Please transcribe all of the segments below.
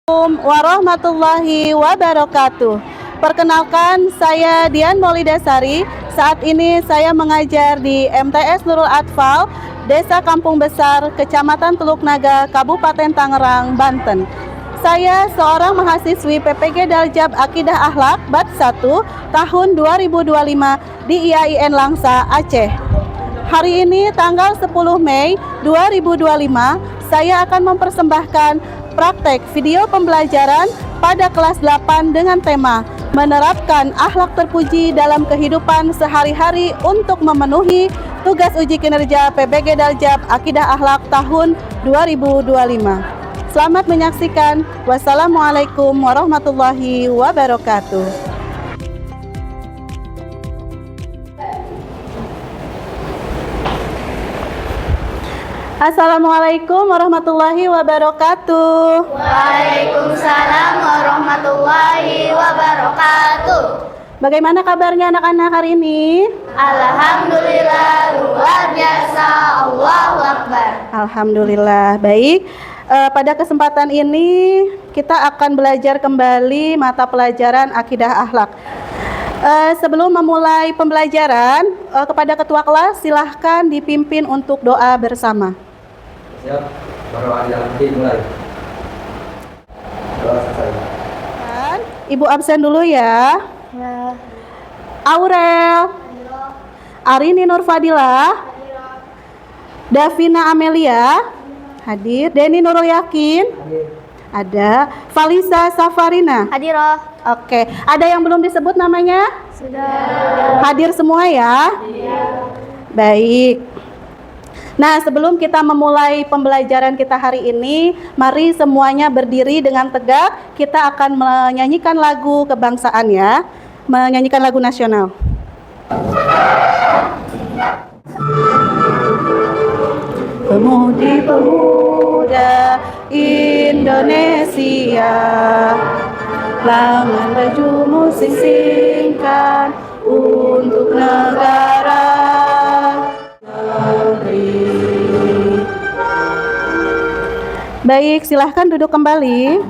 Assalamualaikum warahmatullahi wabarakatuh. Perkenalkan, saya Dian Maulidasari. Saat ini saya mengajar di MTS Nurul Atfal, Desa Kampung Besar, Kecamatan Teluk Naga, Kabupaten Tangerang, Banten. Saya seorang mahasiswi PPG Daljab Akidah Akhlak Bat 1 tahun 2025 di IAIN Langsa, Aceh. Hari ini tanggal 10 Mei 2025, saya akan mempersembahkan praktek video pembelajaran pada kelas 8 dengan tema menerapkan akhlak terpuji dalam kehidupan sehari-hari untuk memenuhi tugas uji kinerja PPG Daljab Akidah Akhlak tahun 2025. Selamat menyaksikan. Wassalamualaikum warahmatullahi wabarakatuh. Assalamualaikum warahmatullahi wabarakatuh. Waalaikumsalam warahmatullahi wabarakatuh. Bagaimana kabarnya anak-anak hari ini? Alhamdulillah, luar biasa. Allahu Akbar. Alhamdulillah, baik. Pada kesempatan ini kita akan belajar kembali mata pelajaran Akidah Akhlak. Sebelum memulai pembelajaran, kepada ketua kelas silahkan dipimpin untuk doa bersama. Siap, baru ada mulai. Doa selesai. Ibu absen dulu ya. Ya. Aurel, Arini Nurfadila, Davina Amelia, hadir. Deni Nurul Yakin, ada. Falisa Safarina, Hadiroh. oke. Ada yang belum disebut namanya? Sudah. Hadir semua ya? Baik. Nah, sebelum kita memulai pembelajaran kita hari ini, mari semuanya berdiri dengan tegak. Kita akan menyanyikan lagu kebangsaan ya. Menyanyikan lagu nasional. Pemudi-pemuda Indonesia, lengan bajumu sing-singkan untuk negara negeri. Baik, silahkan duduk kembali.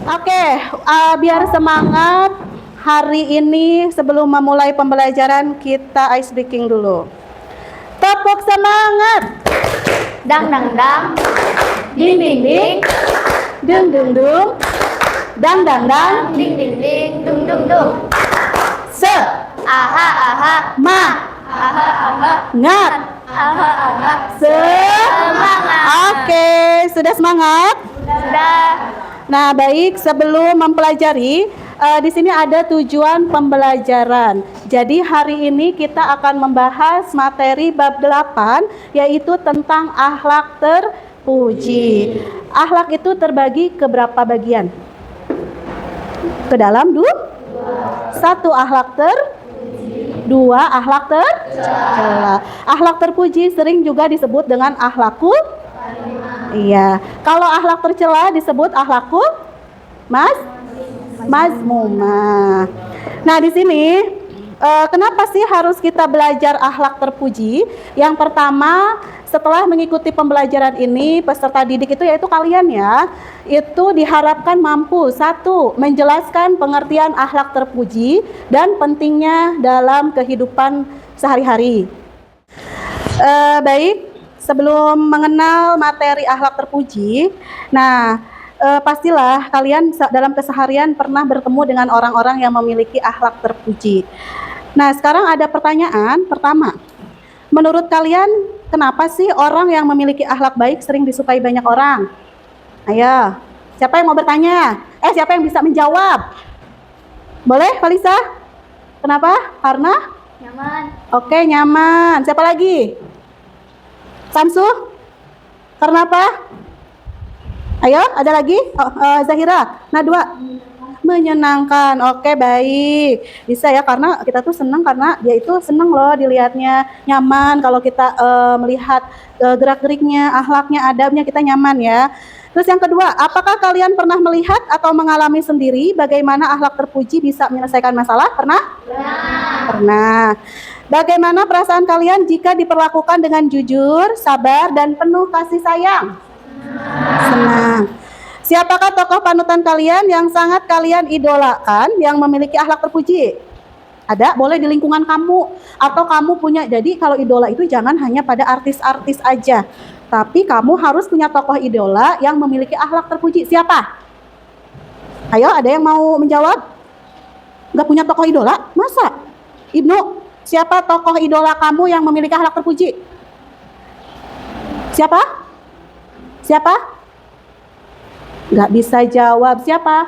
Oke, biar semangat hari ini sebelum memulai pembelajaran kita ice breaking dulu. Tepuk semangat. Dang dang dang. Ding ding ding. Dung dung dung. Dang dang dang. Ding ding ding. Dung dung dung. Se. Aha aha. Ma. Aha aha. Ngat. Aha aha. Semangat. Oke, sudah semangat? Sudah. Nah, baik, sebelum mempelajari, di sini ada tujuan pembelajaran. Jadi hari ini kita akan membahas materi bab 8, yaitu tentang akhlak terpuji. Akhlak itu terbagi ke berapa bagian? Ke dalam satu akhlak dua akhlak tercela. Akhlak terpuji sering juga disebut dengan akhlakul. Iya. Kalau akhlak tercela disebut akhlakul mazmumah. Nah, di sini kenapa sih harus kita belajar akhlak terpuji? Yang pertama, setelah mengikuti pembelajaran ini, peserta didik itu yaitu kalian ya, itu diharapkan mampu satu, menjelaskan pengertian akhlak terpuji dan pentingnya dalam kehidupan sehari-hari. Baik. Sebelum mengenal materi akhlak terpuji, nah pastilah kalian dalam keseharian pernah bertemu dengan orang-orang yang memiliki akhlak terpuji. Nah, sekarang ada pertanyaan pertama. Menurut kalian, kenapa sih orang yang memiliki akhlak baik sering disukai banyak orang? Ayo, siapa yang mau bertanya? Siapa yang bisa menjawab? Boleh, Falisa? Kenapa? Karena? Nyaman. Oke, nyaman. Siapa lagi? Samsu? Karena apa? Ayo, ada lagi? Zahira, Nadwa. Menyenangkan. Oke, baik. Bisa ya, karena kita tuh senang karena dia itu senang loh dilihatnya. Nyaman kalau kita melihat gerak-geriknya, akhlaknya, adabnya, kita nyaman ya. Terus yang kedua, apakah kalian pernah melihat atau mengalami sendiri bagaimana akhlak terpuji bisa menyelesaikan masalah? Pernah? Pernah. Bagaimana perasaan kalian jika diperlakukan dengan jujur, sabar, dan penuh kasih sayang? Senang. Siapakah tokoh panutan kalian yang sangat kalian idolakan, yang memiliki akhlak terpuji? Ada, boleh di lingkungan kamu atau kamu punya. Jadi kalau idola itu jangan hanya pada artis-artis aja, tapi kamu harus punya tokoh idola yang memiliki akhlak terpuji. Siapa? Ayo, ada yang mau menjawab? Nggak punya tokoh idola? Masa? Ibnu, siapa tokoh idola kamu yang memiliki akhlak terpuji? Siapa? Siapa? Nggak bisa jawab. Siapa?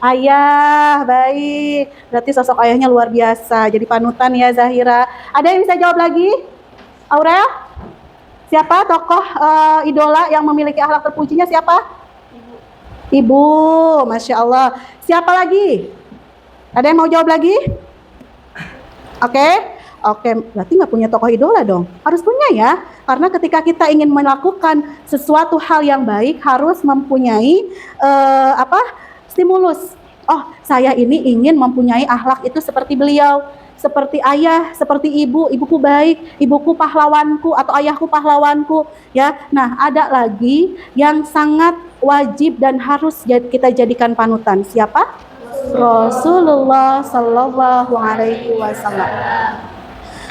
Ayah, baik. Berarti sosok ayahnya luar biasa. Jadi panutan ya Zahira. Ada yang bisa jawab lagi? Aurel? Siapa tokoh idola yang memiliki akhlak terpujinya? Siapa? Ibu. Masya Allah. Siapa lagi? Ada yang mau jawab lagi? Oke, berarti nggak punya tokoh idola dong. Harus punya ya. Karena ketika kita ingin melakukan sesuatu hal yang baik, harus mempunyai stimulus. Oh, saya ini ingin mempunyai akhlak itu seperti beliau, seperti ayah, seperti ibu, ibuku baik, ibuku pahlawanku atau ayahku pahlawanku, ya. Nah, ada lagi yang sangat wajib dan harus kita jadikan panutan. Siapa? Rasulullah Sallallahu Alaihi Wasallam.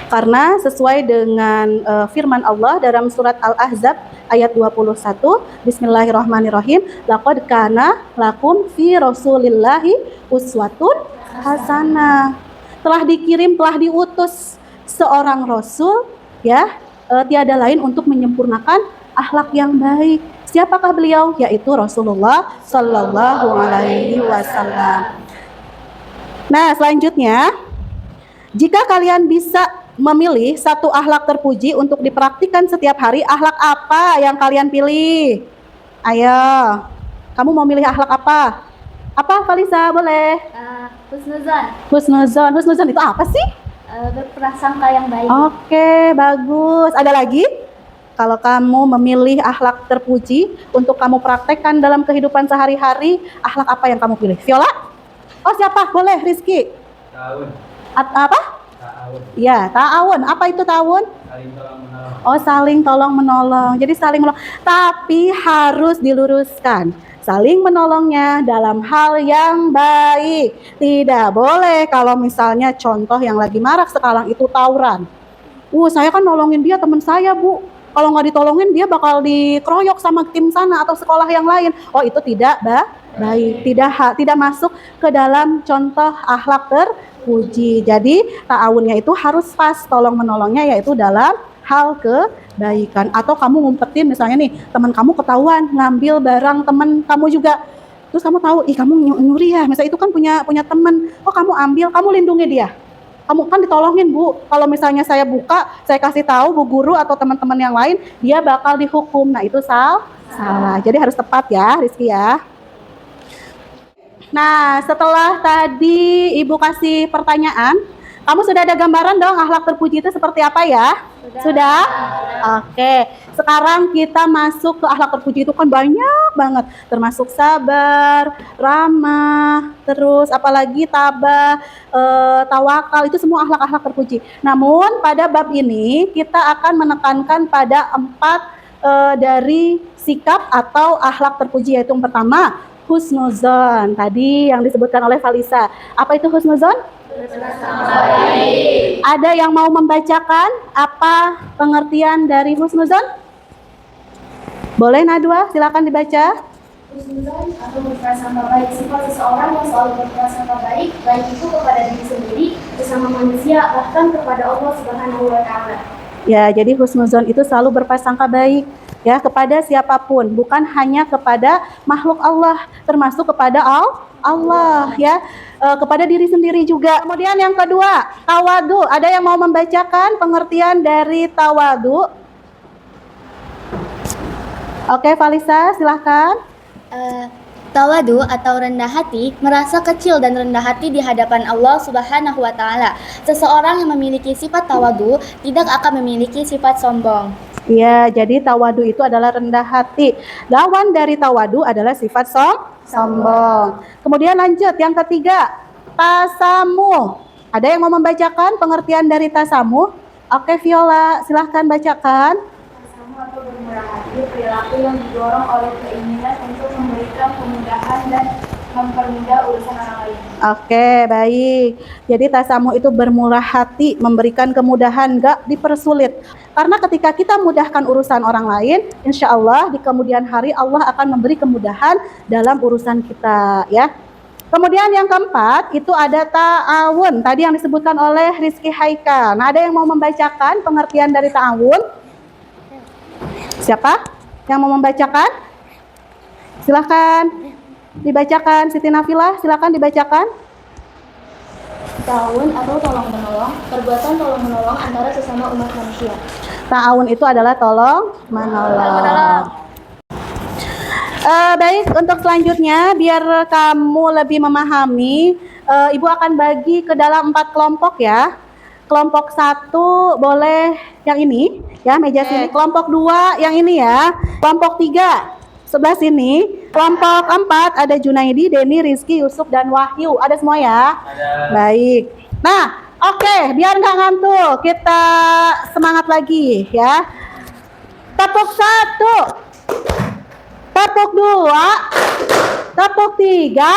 Karena sesuai dengan firman Allah dalam surat Al-Ahzab ayat 21, Bismillahirrahmanirrahim, laqad kana lakum fi Rasulillahi uswatun hasanah. Telah dikirim, telah diutus seorang rasul, ya, tiada lain untuk menyempurnakan akhlak yang baik. Siapakah beliau? Yaitu Rasulullah Sallallahu Alaihi Wasallam. Nah, selanjutnya, jika kalian bisa memilih satu akhlak terpuji untuk dipraktikkan setiap hari, akhlak apa yang kalian pilih? Ayo, kamu mau milih akhlak apa? Apa, Falisa? Boleh? Husnuzon. Husnuzon. Husnuzon itu apa sih? Berprasangka yang baik. Oke, bagus. Ada lagi? Kalau kamu memilih akhlak terpuji untuk kamu praktekkan dalam kehidupan sehari-hari, akhlak apa yang kamu pilih? Viola? Oh, siapa? Boleh, Rizky. Ta'awun. Apa? Ta'awun. Ya, ta'awun. Apa itu ta'awun? Saling tolong menolong. Oh, saling tolong menolong. Jadi saling menolong. Tapi harus diluruskan. Saling menolongnya dalam hal yang baik. Tidak boleh kalau misalnya contoh yang lagi marak sekarang itu tawuran. Saya kan nolongin dia, teman saya, Bu. Kalau nggak ditolongin dia bakal dikeroyok sama tim sana atau sekolah yang lain. Oh, itu tidak baik. Tidak masuk ke dalam contoh akhlak terpuji. Jadi ta'awunnya itu harus pas, tolong menolongnya yaitu dalam hal kebaikan. Atau kamu ngumpetin misalnya nih, teman kamu ketahuan ngambil barang teman kamu juga. Terus kamu tahu, kamu nyuri ya. Misalnya itu kan punya teman. Oh, kamu ambil, kamu lindungi dia. Kamu kan ditolongin, Bu. Kalau misalnya saya buka, saya kasih tahu Bu Guru atau teman-teman yang lain, dia bakal dihukum. Nah, itu salah. Jadi harus tepat ya, Rizky ya. Nah, setelah tadi Ibu kasih pertanyaan, kamu sudah ada gambaran dong akhlak terpuji itu seperti apa ya? Sudah? Oke. Sekarang kita masuk ke akhlak terpuji itu kan banyak banget. Termasuk sabar, ramah, terus apalagi tabah, tawakal, itu semua akhlak-akhlak terpuji. Namun pada bab ini kita akan menekankan pada 4 dari sikap atau akhlak terpuji, yaitu yang pertama, husnuzon. Tadi yang disebutkan oleh Falisa. Apa itu husnuzon? Ada yang mau membacakan apa pengertian dari husnuzon? Boleh, Najwa, silakan dibaca. Husnuzon atau berprasangka baik, sifat seseorang yang selalu berprasangka baik, baik itu kepada diri sendiri, sesama manusia, bahkan kepada Allah Subhanahu wa Ta'ala. Ya, jadi husnuzon itu selalu berprasangka baik ya kepada siapapun, bukan hanya kepada makhluk Allah, termasuk kepada Allah ya, kepada diri sendiri juga. Kemudian yang kedua, tawadu. Ada yang mau membacakan pengertian dari tawadu? Oke, Falisa, silahkan. Tawadu atau rendah hati, merasa kecil dan rendah hati di hadapan Allah Subhanahu wa Ta'ala. Seseorang yang memiliki sifat tawadu tidak akan memiliki sifat sombong. Iya, jadi tawadu itu adalah rendah hati. Lawan dari tawadu adalah sifat sombong. Kemudian lanjut, yang ketiga, tasamu. Ada yang mau membacakan pengertian dari tasamu? Oke, Viola, silahkan bacakan. Atau bermurah hati, perilaku yang didorong oleh keinginan untuk memberikan mempermudah urusan orang lain. Oke, baik. Jadi tasamuh itu bermurah hati, memberikan kemudahan, gak dipersulit. Karena ketika kita mudahkan urusan orang lain, insya Allah di kemudian hari Allah akan memberi kemudahan dalam urusan kita, ya. Kemudian yang keempat itu ada ta'awun. Tadi yang disebutkan oleh Rizky Haikal. Nah, ada yang mau membacakan pengertian dari ta'awun? Siapa yang mau membacakan? Silahkan dibacakan. Siti Nafilah, silahkan dibacakan. Ta'awun atau tolong-menolong, perbuatan tolong-menolong antara sesama umat manusia. Ta'awun itu adalah tolong menolong. Baik, untuk selanjutnya biar kamu lebih memahami, Ibu akan bagi ke dalam 4 kelompok ya. Kelompok 1 boleh yang ini ya, meja sini. Kelompok 2 yang ini ya. Kelompok 3 sebelah sini. Kelompok 4 ada Junaidi, Denny, Rizky, Yusuf, dan Wahyu. Ada semua ya? Ada. Baik. Nah, oke, biar nggak ngantuk, kita semangat lagi ya. Tepuk 1, tepuk 2, tepuk 3,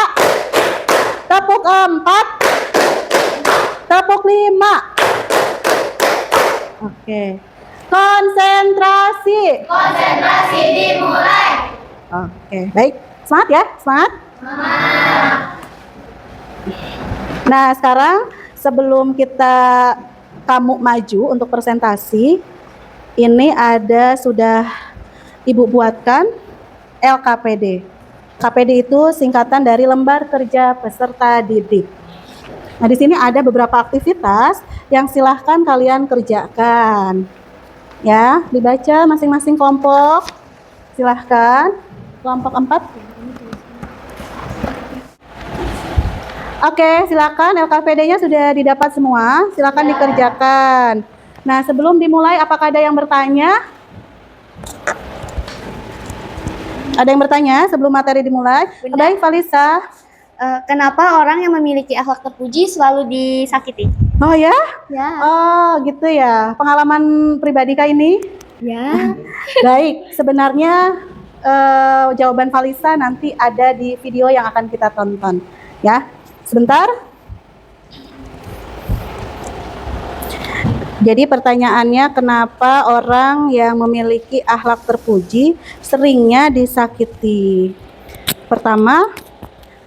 tepuk 4, tepuk 5. Oke. Konsentrasi. Konsentrasi dimulai. Oke, baik. Semangat ya, semangat. Nah, sekarang sebelum kamu maju untuk presentasi, ini sudah Ibu buatkan LKPD. KPD itu singkatan dari lembar kerja peserta didik. Nah, di sini ada beberapa aktivitas yang silahkan kalian kerjakan. Ya, dibaca masing-masing kelompok. Silahkan. Kelompok 4. Oke, silakan. LKPD-nya sudah didapat semua. Silakan dikerjakan. Nah, sebelum dimulai, apakah ada yang bertanya? Ada yang bertanya sebelum materi dimulai? Bunda. Baik, Falisa. Kenapa orang yang memiliki akhlak terpuji selalu disakiti? Oh ya? Ya. Oh, gitu ya. Pengalaman pribadi kah ini? Ya. Baik, sebenarnya jawaban Falisa nanti ada di video yang akan kita tonton. Ya, sebentar. Jadi pertanyaannya, kenapa orang yang memiliki akhlak terpuji seringnya disakiti? Pertama,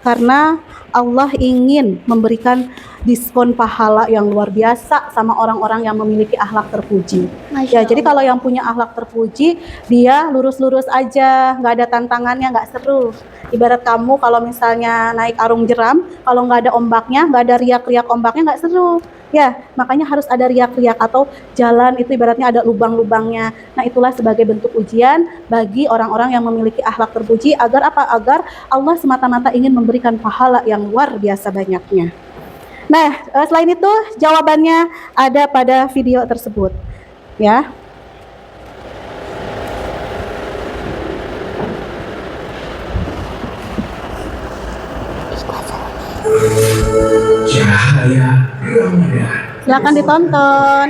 karena Allah ingin memberikan diskon pahala yang luar biasa sama orang-orang yang memiliki akhlak terpuji. Ya, jadi kalau yang punya akhlak terpuji, dia lurus-lurus aja, nggak ada tantangannya, nggak seru. Ibarat kamu kalau misalnya naik arung jeram, kalau nggak ada ombaknya, nggak ada riak-riak ombaknya, nggak seru. Ya, makanya harus ada riak-riak, atau jalan itu ibaratnya ada lubang-lubangnya. Nah, itulah sebagai bentuk ujian bagi orang-orang yang memiliki akhlak terpuji, agar apa? Agar Allah semata-mata ingin memberikan pahala yang luar biasa banyaknya. Nah, selain itu jawabannya ada pada video tersebut. Ya. Cahaya Ramadan. Silakan ditonton.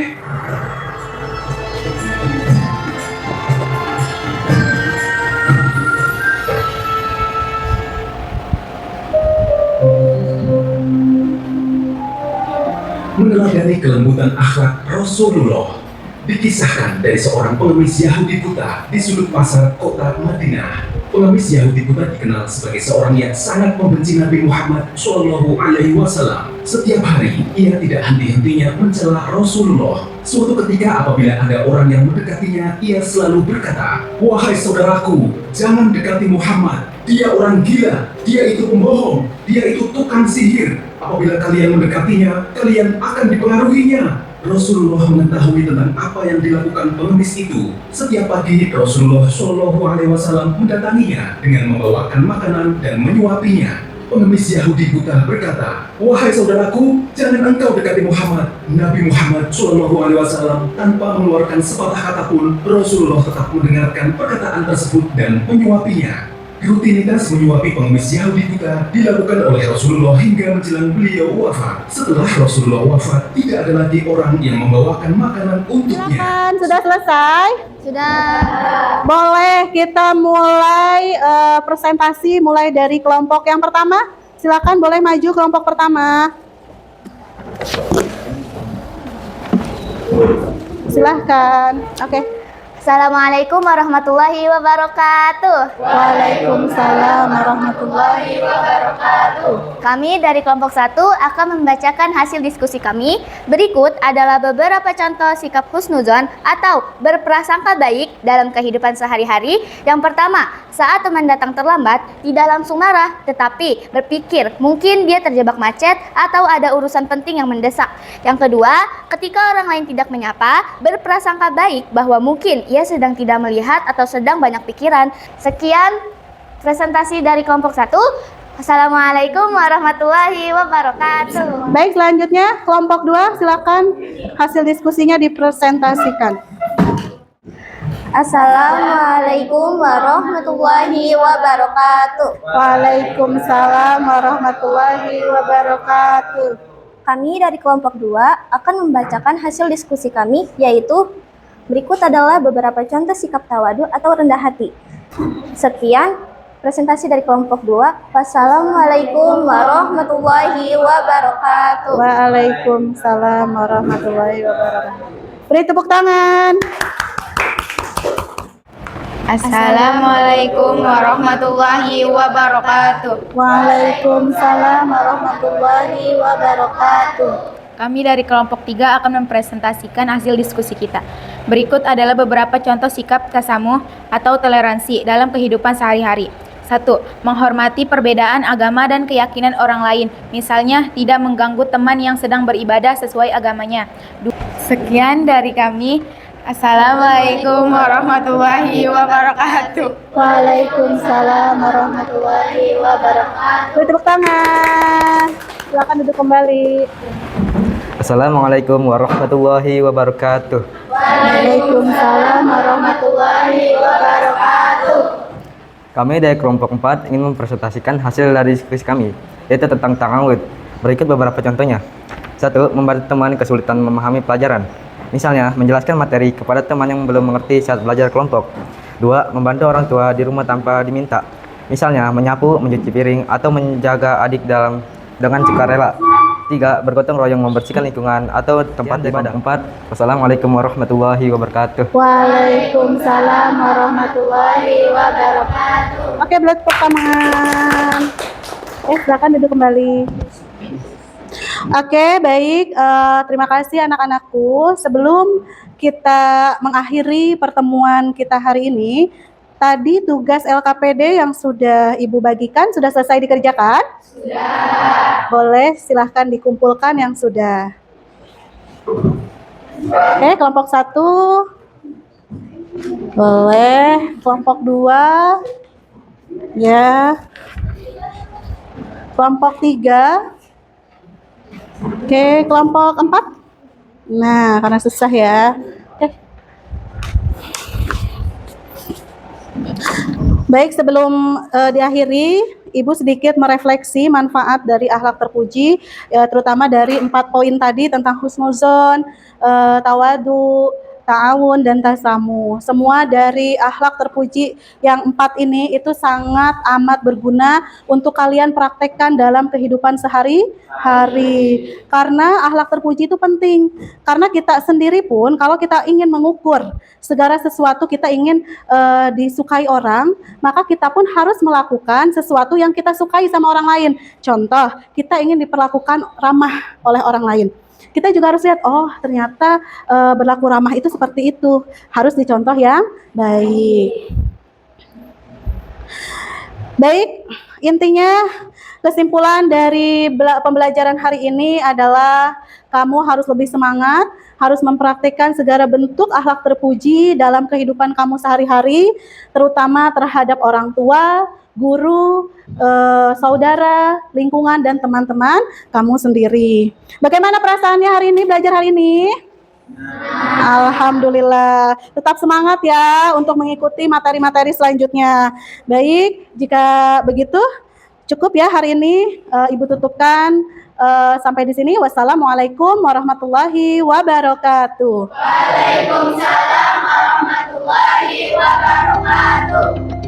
Meneladani kelembutan akhlak Rasulullah, dikisahkan dari seorang pengemis Yahudi buta di sudut pasar kota Madinah. Pengemis Yahudi buta dikenal sebagai seorang yang sangat membenci Nabi Muhammad Shallallahu Alaihi Wasallam. Setiap hari ia tidak henti-hentinya mencela Rasulullah. Suatu ketika apabila ada orang yang mendekatinya, ia selalu berkata, "Wahai saudaraku, jangan dekati Muhammad. Dia orang gila, dia itu pembohong, dia itu tukang sihir. Apabila kalian mendekatinya, kalian akan dipengaruhinya." Rasulullah mengetahui tentang apa yang dilakukan pengemis itu. Setiap pagi Rasulullah Shallallahu Alaihi Wasallam mendatanginya dengan membawakan makanan dan menyuapinya. Pengemis Yahudi buta berkata, "Wahai saudaraku, jangan engkau dekati Muhammad." Nabi Muhammad Shallallahu Alaihi Wasallam tanpa mengeluarkan sepatah kata pun, Rasulullah tetap mendengarkan perkataan tersebut dan menyuapinya. Rutinitas menyuapi pengemis Yahudi buta dilakukan oleh Rasulullah hingga menjelang beliau wafat. Setelah Rasulullah wafat, tidak ada lagi orang yang membawakan makanan untuknya. Silakan, sudah selesai? Sudah. Boleh kita mulai presentasi mulai dari kelompok yang pertama. Silakan boleh maju kelompok pertama. Silahkan. Oke. Assalamualaikum warahmatullahi wabarakatuh. Waalaikumsalam warahmatullahi wabarakatuh. Kami dari kelompok 1 akan membacakan hasil diskusi kami. Berikut adalah beberapa contoh sikap husnuzon atau berprasangka baik dalam kehidupan sehari-hari. Yang pertama, saat teman datang terlambat, tidak langsung marah, tetapi berpikir mungkin dia terjebak macet atau ada urusan penting yang mendesak. Yang kedua, ketika orang lain tidak menyapa, berprasangka baik bahwa mungkin ia sedang tidak melihat atau sedang banyak pikiran. Sekian presentasi dari kelompok 1. Assalamualaikum warahmatullahi wabarakatuh. Baik, selanjutnya kelompok 2, silakan hasil diskusinya dipresentasikan. Assalamualaikum warahmatullahi wabarakatuh. Waalaikumsalam warahmatullahi wabarakatuh. Kami dari kelompok 2 akan membacakan hasil diskusi kami, yaitu berikut adalah beberapa contoh sikap tawadu atau rendah hati. Sekian presentasi dari kelompok 2. Wassalamualaikum warahmatullahi wabarakatuh. Waalaikumsalam warahmatullahi wabarakatuh. Beri tepuk tangan. Assalamualaikum warahmatullahi wabarakatuh. Waalaikumsalam warahmatullahi wabarakatuh. Kami dari kelompok 3 akan mempresentasikan hasil diskusi kita. Berikut adalah beberapa contoh sikap tasamuh atau toleransi dalam kehidupan sehari-hari. 1. Menghormati perbedaan agama dan keyakinan orang lain. Misalnya, tidak mengganggu teman yang sedang beribadah sesuai agamanya. Sekian dari kami. Assalamualaikum warahmatullahi wabarakatuh. Waalaikumsalam warahmatullahi wabarakatuh. Beri tepuk tangan. Silakan duduk kembali. Assalamualaikum warahmatullahi wabarakatuh. Waalaikumsalam warahmatullahi wabarakatuh. Kami dari kelompok 4 ingin mempresentasikan hasil dari diskusi kami, yaitu tentang ta'awud. Berikut beberapa contohnya. 1. Membantu teman kesulitan memahami pelajaran. Misalnya, menjelaskan materi kepada teman yang belum mengerti saat belajar kelompok. 2. Membantu orang tua di rumah tanpa diminta. Misalnya, menyapu, mencuci piring, atau menjaga adik dengan sukarela. 3. Bergotong royong membersihkan lingkungan atau tempat ibadah. 4. Wassalamualaikum warahmatullahi wabarakatuh. Waalaikumsalam warahmatullahi wabarakatuh. Oke, belat tepuk tangan. Silakan duduk kembali. Oke, baik. Terima kasih anak-anakku. Sebelum kita mengakhiri pertemuan kita hari ini, tadi tugas LKPD yang sudah Ibu bagikan sudah selesai dikerjakan? Sudah. Boleh, silahkan dikumpulkan yang sudah. Oke, kelompok 1. Boleh, kelompok 2. Ya. Kelompok 3. Oke, kelompok 4. Nah, karena susah ya. Oke. Baik, sebelum diakhiri, Ibu sedikit merefleksi manfaat dari akhlak terpuji, terutama dari 4 poin tadi tentang husnuzon, tawadu, ta'awun, dan tasamuh. Semua dari akhlak terpuji yang 4 ini itu sangat amat berguna untuk kalian praktekkan dalam kehidupan sehari-hari. Karena akhlak terpuji itu penting. Karena kita sendiri pun kalau kita ingin mengukur segala sesuatu, kita ingin disukai orang, maka kita pun harus melakukan sesuatu yang kita sukai sama orang lain. Contoh, kita ingin diperlakukan ramah oleh orang lain. Kita juga harus lihat, oh ternyata berlaku ramah itu seperti itu. Harus dicontoh yang baik. Baik, intinya kesimpulan dari pembelajaran hari ini adalah kamu harus lebih semangat, harus mempraktikkan segala bentuk akhlak terpuji dalam kehidupan kamu sehari-hari, terutama terhadap orang tua, guru, saudara, lingkungan, dan teman-teman kamu sendiri. Bagaimana perasaannya hari ini, belajar hari ini? Alhamdulillah. Tetap semangat ya untuk mengikuti materi-materi selanjutnya. Baik, jika begitu cukup ya hari ini. Ibu tutupkan sampai di sini. Wassalamualaikum warahmatullahi wabarakatuh. Waalaikumsalam warahmatullahi wabarakatuh.